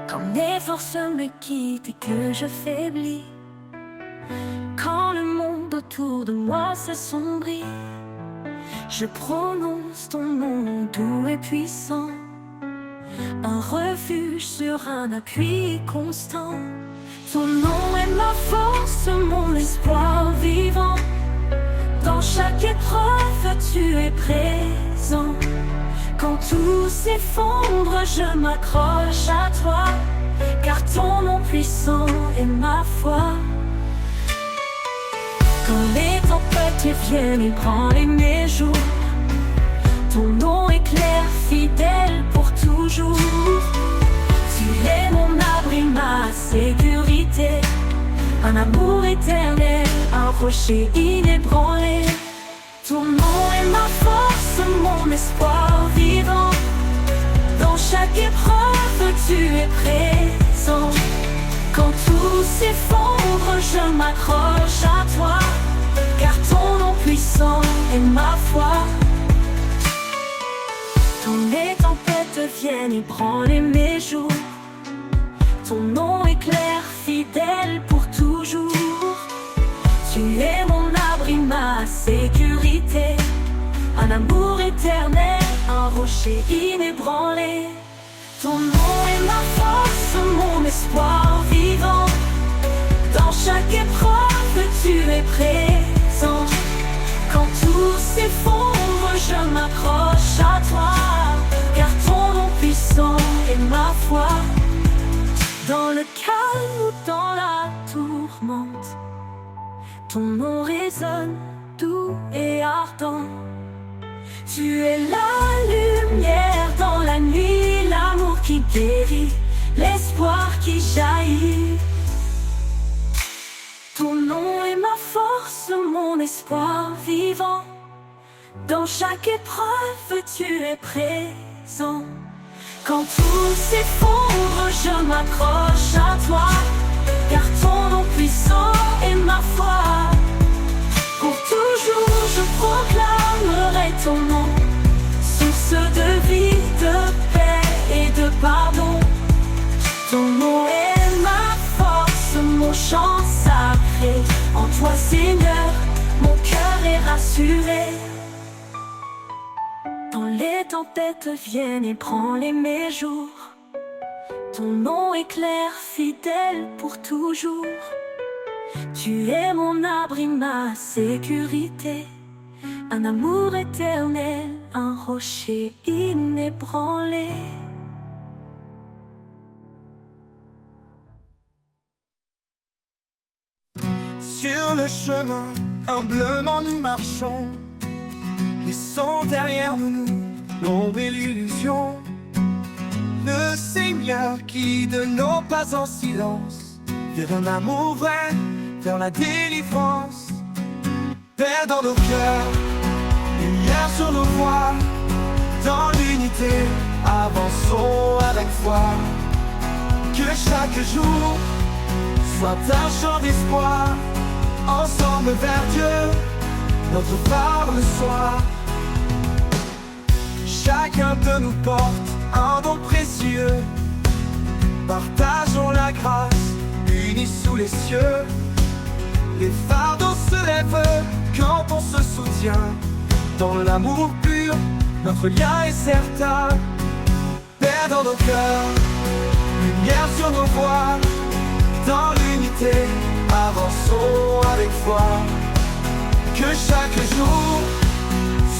Quand mes forces me quittent et que je faiblis, quand le monde autour de moi s'assombrit, je prononce ton nom doux et puissant, un refuge sur un appui constant. Ton nom est ma force, mon espoir vivant. Dans chaque épreuve, tu es présent. Quand tout s'effondre, je m'accroche à toi, car ton nom puissant est ma foi. Quand les tempêtes viennent ébranler mes jours, ton nom est clair, fidèle pour toujours. Tu es mon abri, ma sécurité, un amour éternel, un rocher inébranlé. Ton nom est ma force, mon espoir vivant. Dans chaque épreuve, tu es présent. Quand tout s'effondre, je m'accroche à toi, car ton nom puissant est ma foi. Quand les tempêtes viennent ébranler mes jours, ton nom est clair, fidèle pour toujours. Tu es mon abri, ma sécurité, un amour éternel, un rocher inébranlé. Ton nom est ma force, mon espoir vivant. Dans chaque épreuve, tu es présent. Quand tout s'effondre, je m'accroche à toi, car ton nom puissant est ma foi. Dans le calme ou dans la tourmente, ton nom résonne doux et ardent. Tu es la lumière dans la nuit, l'amour qui guérit, l'espoir qui jaillit. Ton nom est ma force, mon espoir vivant. Dans chaque épreuve, tu es présent. Quand tout s'effondre, je m'accroche à toi, car ton nom puissant est ma foi. Pour toujours, je proclamerai ton nom, source de vie, de paix et de pardon. Ton nom est ma force, mon chant sacré. En toi, Seigneur, mon cœur est rassuré. Quand les tempêtes viennent ébranler mes jours, ton nom est clair, fidèle pour toujours. Tu es mon abri, ma sécurité, un amour éternel, un rocher inébranlé. Sur le chemin, humblement nous marchons, laissons derrière nous l'ombre et l'illusion. Le Seigneur guide nos pas en silence, vers un amour vrai, vers la délivrance. Paix dans nos cœurs, lumière sur nos voies, dans l'unité, avançons avec foi. Que chaque jour soit un chant d'espoir, ensemble vers Dieu, notre phare le soir. Chacun de nous porte un don précieux, partageons la grâce, unis sous les cieux. Les fardeaux se lèvent quand on se soutient, dans l'amour pur, notre lien est certain. Paix dans nos cœurs, lumière sur nos voies, dans l'unité, avançons avec foi. Que chaque jour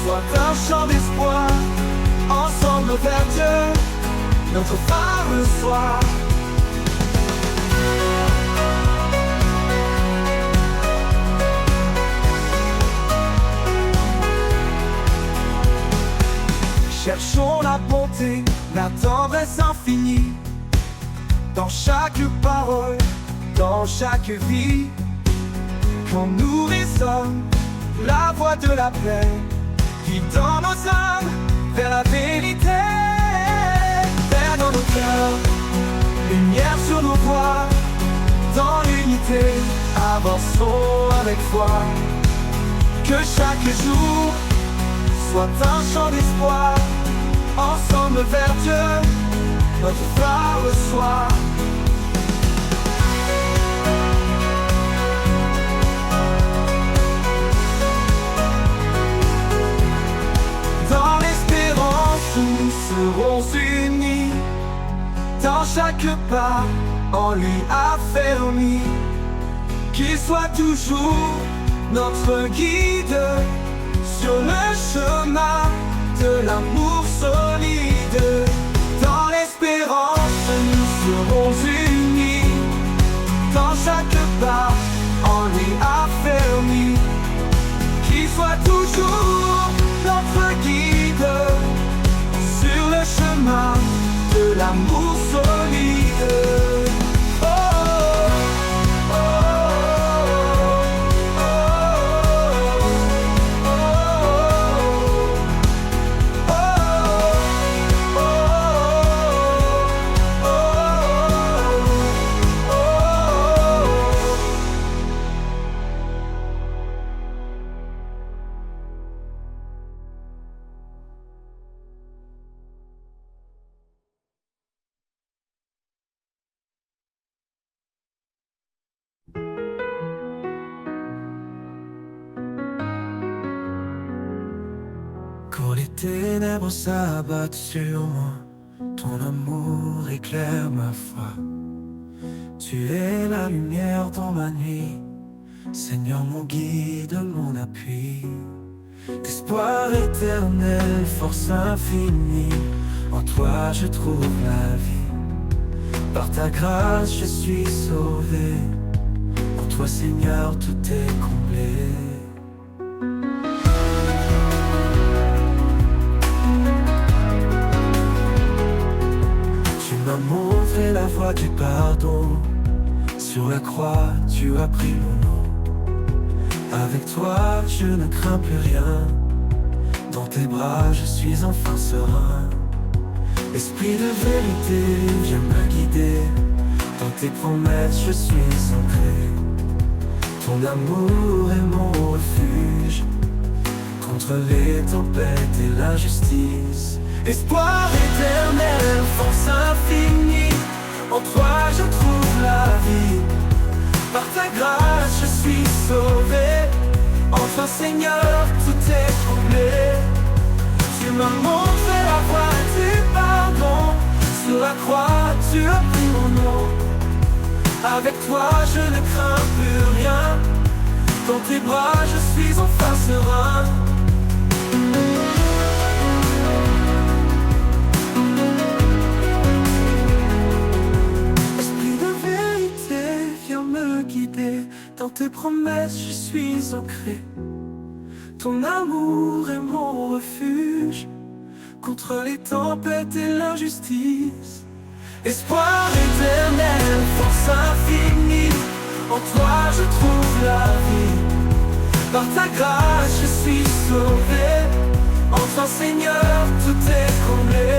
soit un chant d'espoir, ensemble vers Dieu, notre phare le soir. Cherchons la bonté, la tendresse infinie, dans chaque parole, dans chaque vie. Quand nous résonne la voix de la paix, qui dans nos âmes vers la vérité, vers dans nos cœurs, lumière sur nos voies, dans l'unité, avançons avec foi. Que chaque jour soit un chant d'espoir, ensemble vers Dieu, notre phare le soir. Dans l'espérance, nous serons unis, dans chaque pas, en lui affermis. Qu'il soit toujours notre guide sur le chemin de l'amour solide. Dans l'espérance, nous serons unis, dans chaque pas, en lui affermis. Qu'il soit toujours notre guide sur le chemin de l'amour solide. Oh, oh, oh, Quand les ténèbres s'abattent sur moi, ton amour éclaire ma foi. Tu es la lumière dans ma nuit, Seigneur mon guide, mon appui. Espoir éternel, force infinie, en toi je trouve la vie. Par ta grâce je suis sauvé, en toi Seigneur tout est comblé. Tu m'as montré la voie du pardon, sur la croix tu as pris mon nom. Avec toi je ne crains plus rien, dans tes bras je suis enfin serein. Esprit de vérité, viens me guider, dans tes promesses je suis ancré. Ton amour est mon refuge, contre les tempêtes et l'injustice. Espoir éternel, force infinie, en toi je trouve la vie. Par ta grâce je suis sauvé, enfin Seigneur tout est comblé. Tu m'as montré la voie du pardon, sur la croix tu as pris mon nom. Avec toi je ne crains plus rien, dans tes bras je suis enfin serein. Esprit de vérité, viens me guider, dans tes promesses je suis ancré. Ton amour est mon refuge, contre les tempêtes et l'injustice. Espoir éternel, force infinie, en toi je trouve la vie. Par ta grâce je suis sauvé, enfin Seigneur tout est comblé.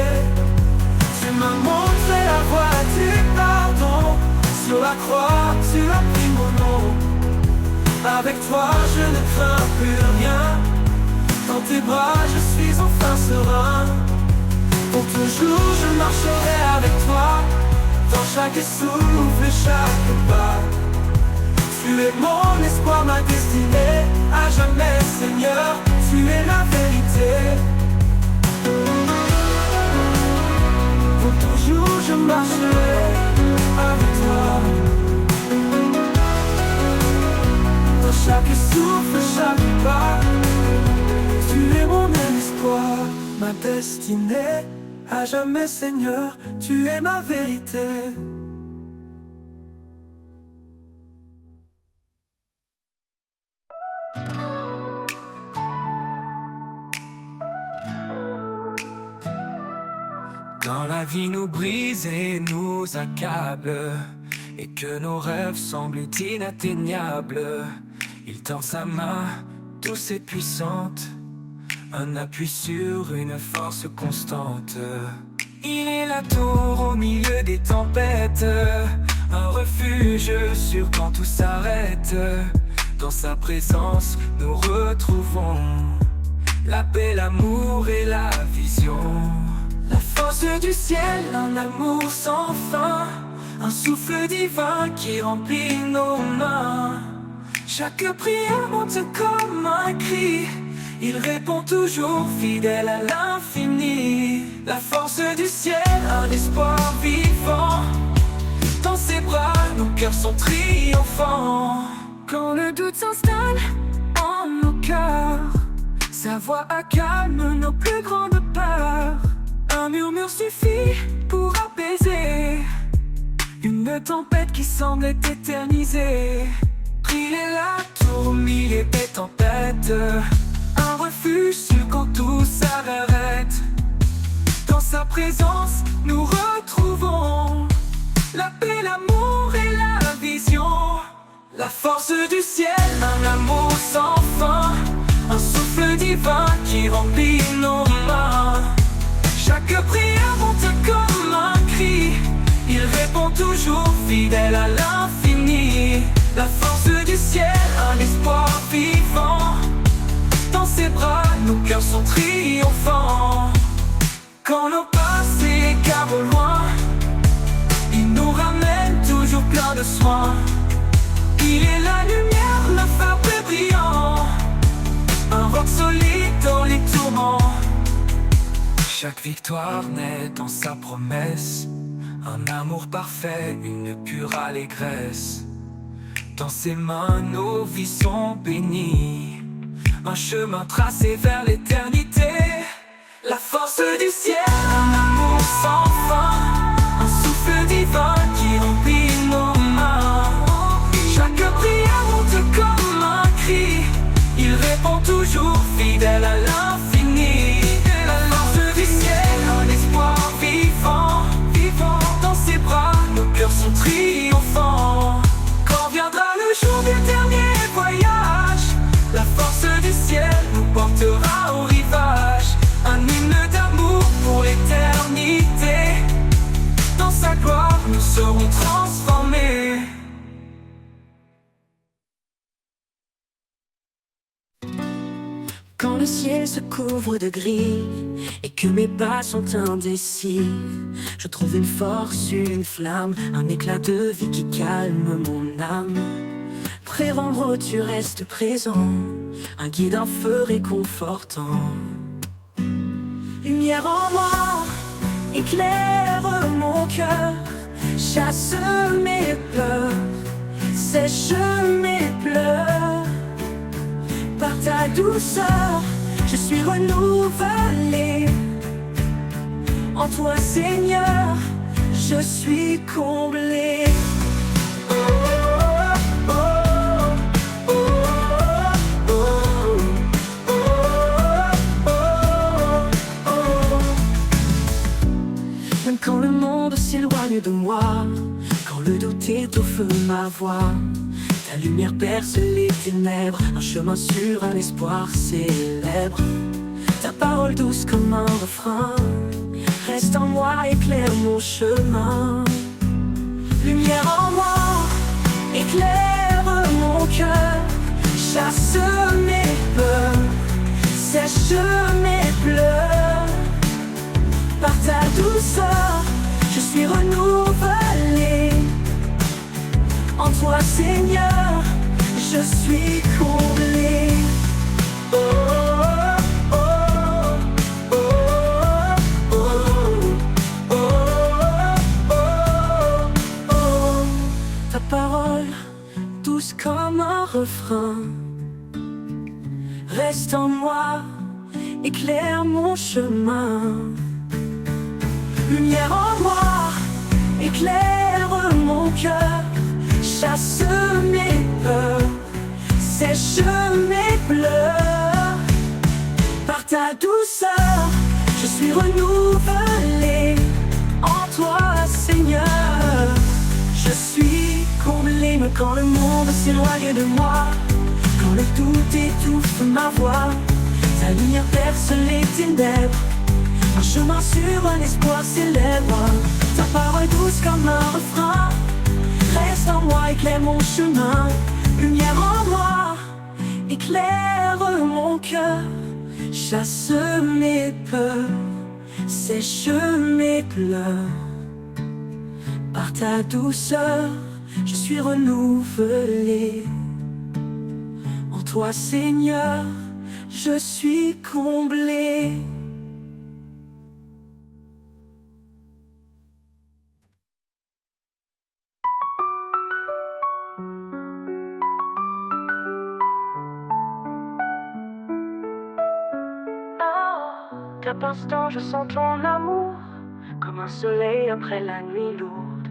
Tu m'as montré la voie du pardon, sur la croix tu as pris mon nom. Avec toi je ne crains plus rien, dans tes bras je suis enfin serein. Pour toujours je marcherai avec toi, dans chaque souffle et chaque pas. Tu es mon espoir, ma destinée, à jamais Seigneur, tu es la vérité. Pour toujours je marcherai avec toi, dans chaque souffle, chaque pas. Tu es mon espoir, ma destinée. À jamais Seigneur, tu es ma vérité. Quand la vie nous brise et nous accable, et que nos rêves semblent inatteignables, il tend sa main douce et puissante, un appui sur une force constante. Il est la tour au milieu des tempêtes, un refuge sûr quand tout s'arrête. Dans sa présence nous retrouvons la paix, l'amour et la vision. La force du ciel, un amour sans fin, un souffle divin qui remplit nos mains. Chaque prière monte comme un cri, il répond toujours fidèle à l'infini. La force du ciel, un espoir vivant, dans ses bras nos cœurs sont triomphants. Quand le doute s'installe en nos cœurs, sa voix accalme nos plus grandes peurs. Un murmure suffit pour apaiser une tempête qui semble éternisée. Il est la tour au milieu des tempêtes, un refuge sûr quand tout s'arrête. Dans sa présence nous retrouvons la paix, l'amour et la vision. La force du ciel, un amour sans fin, un souffle divin qui remplit nos mains. Chaque prière monte comme un cri, il répond toujours fidèle à l'infini. La force du ciel, un espoir vivant, dans ses bras nos cœurs sont triomphants. Quand nos pas s'égarent au loin, il nous ramène toujours plein de soin. Il est la lumière, le phare brillant, un roc solide dans les tourments. Chaque victoire naît dans sa promesse, un amour parfait, une pure allégresse. Dans ses mains nos vies sont bénies, un chemin tracé vers l'éternité. La force du ciel, un amour sans fin, un souffle divin qui remplit nos mains. Chaque prière monte comme un cri, il répond toujours fidèle à l'infini. La force du ciel, un espoir vivant, vivant, dans ses bras nos cœurs sont triomphants. Quand viendra le jour du dernier voyage, la force du ciel nous portera au rivage. Un hymne d'amour pour l'éternité, dans sa gloire nous serons transformés. Quand le ciel se couvre de gris et que mes pas sont indécis, je trouve une force, une flamme, un éclat de vie qui calme mon âme. Pré-rendre, tu restes présent, un guide, un feu réconfortant. Lumière en moi, éclaire mon cœur, chasse mes peurs, sèche mes pleurs. Par ta douceur, je suis renouvelé. En toi, Seigneur, je suis comblé. Oh, oh, oh, oh, oh, oh, oh, oh. Même quand le monde s'éloigne de moi, quand le doute étouffe ma voix, ta lumière perce les ténèbres, un chemin sûr, un espoir célèbre. Ta parole douce comme un refrain reste en moi, éclaire mon chemin. Lumière en moi, éclaire mon cœur, chasse mes peurs, sèche mes pleurs. Par ta douceur, je suis renouvelé. En toi, Seigneur, je suis comblé. Oh, oh, oh, oh, oh, oh, oh, oh. Ta parole, douce comme un refrain, reste en moi, éclaire mon chemin. Lumière en moi, éclaire mon cœur, chasse mes peurs, sèche mes pleurs. Par ta douceur, je suis renouvelé en toi, Seigneur. Je suis comblé, mais quand le monde s'éloigne de moi, quand le doute étouffe ma voix, ta lumière perce les ténèbres. Un chemin sur un espoir célèbre. Ta parole douce comme un refrain reste en moi, éclaire mon chemin. Lumière en moi, éclaire mon cœur, chasse mes peurs, sèche mes pleurs. Par ta douceur, je suis renouvelé. En toi, Seigneur, je suis comblé. Chaque instant je sens ton amour, comme un soleil après la nuit lourde.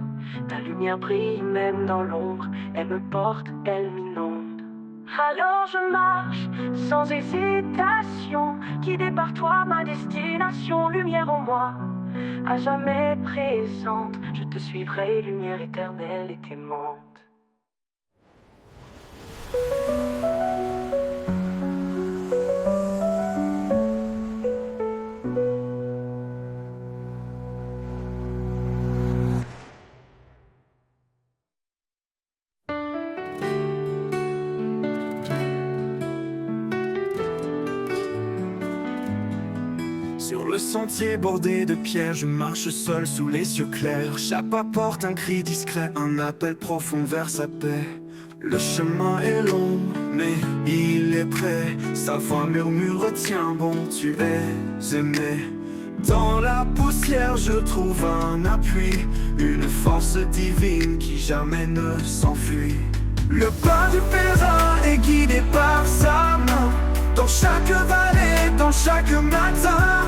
Ta lumière brille même dans l'ombre, elle me porte, elle m'inonde. Alors je marche sans hésitation, guidé par toi ma destination. Lumière en moi, à jamais présente, je te suivrai, lumière éternelle et aimante. Sur le sentier bordé de pierres, je marche seul sous les cieux clairs. Chaque pas porte un cri discret, un appel profond vers sa paix. Le chemin est long, mais il est prêt. Sa voix murmure, retiens bon, tu es aimé. Dans la poussière, je trouve un appui, une force divine qui jamais ne s'enfuit. Le pas du pèlerin est guidé par sa main. Dans chaque vallée, dans chaque matin,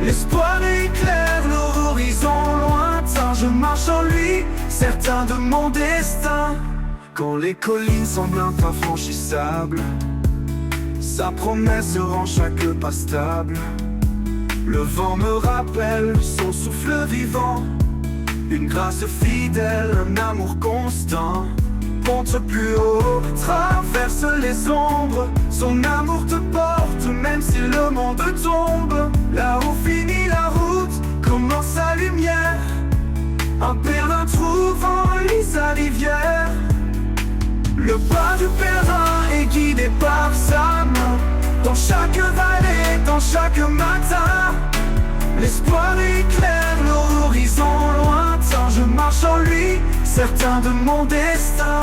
l'espoir éclaire l'horizon lointain. Je marche en lui, certain de mon destin. Quand les collines semblent infranchissables, sa promesse rend chaque pas stable. Le vent me rappelle son souffle vivant, une grâce fidèle, un amour constant. Monte plus haut, traverse les ombres, son amour te porte même si le monde tombe. Là où finit la route, commence sa lumière. Un pèlerin trouve en lui sa rivière. Le pas du pèlerin est guidé par sa main. Dans chaque vallée, dans chaque matin, l'espoir éclaire l'horizon lointain. Je marche en lui, certain de mon destin.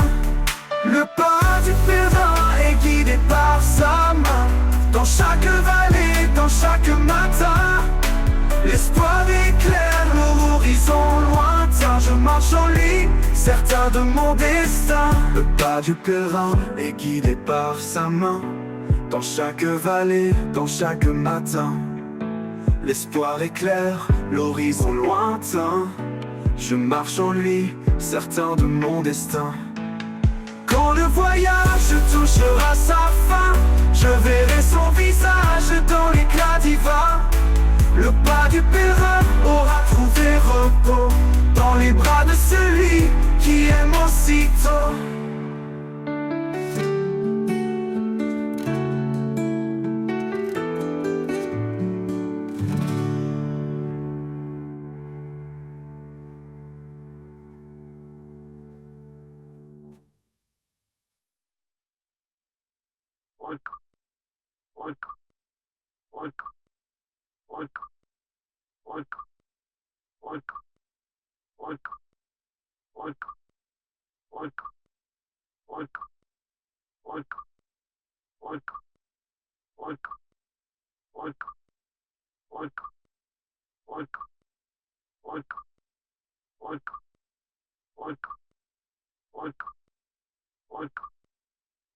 Le pas du pèlerin est guidé par sa main. Dans chaque vallée, dans chaque matin, l'espoir éclaire l'horizon lointain. Je marche en lui, certain de mon destin. Le pas du pèlerin est guidé par sa main. Dans chaque vallée, dans chaque matin, l'espoir éclaire l'horizon lointain. Je marche en lui, certain de mon destin. Quand le voyage touchera sa fin, je verrai son visage dans l'éclat divin. Le pas du pèlerin aura trouvé repos dans les bras de celui qui aime aussitôt. What?